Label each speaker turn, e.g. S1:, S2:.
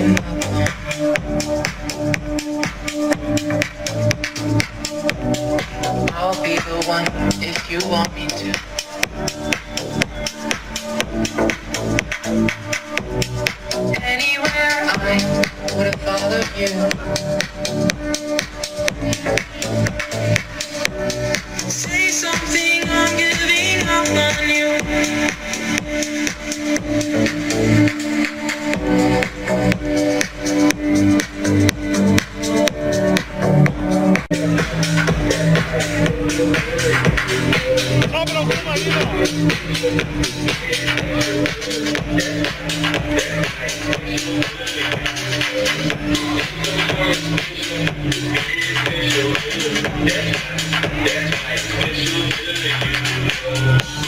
S1: I'll be the one if you want me to. Anywhere I would follow you. Say something, I'm giving up on you.
S2: Yeah.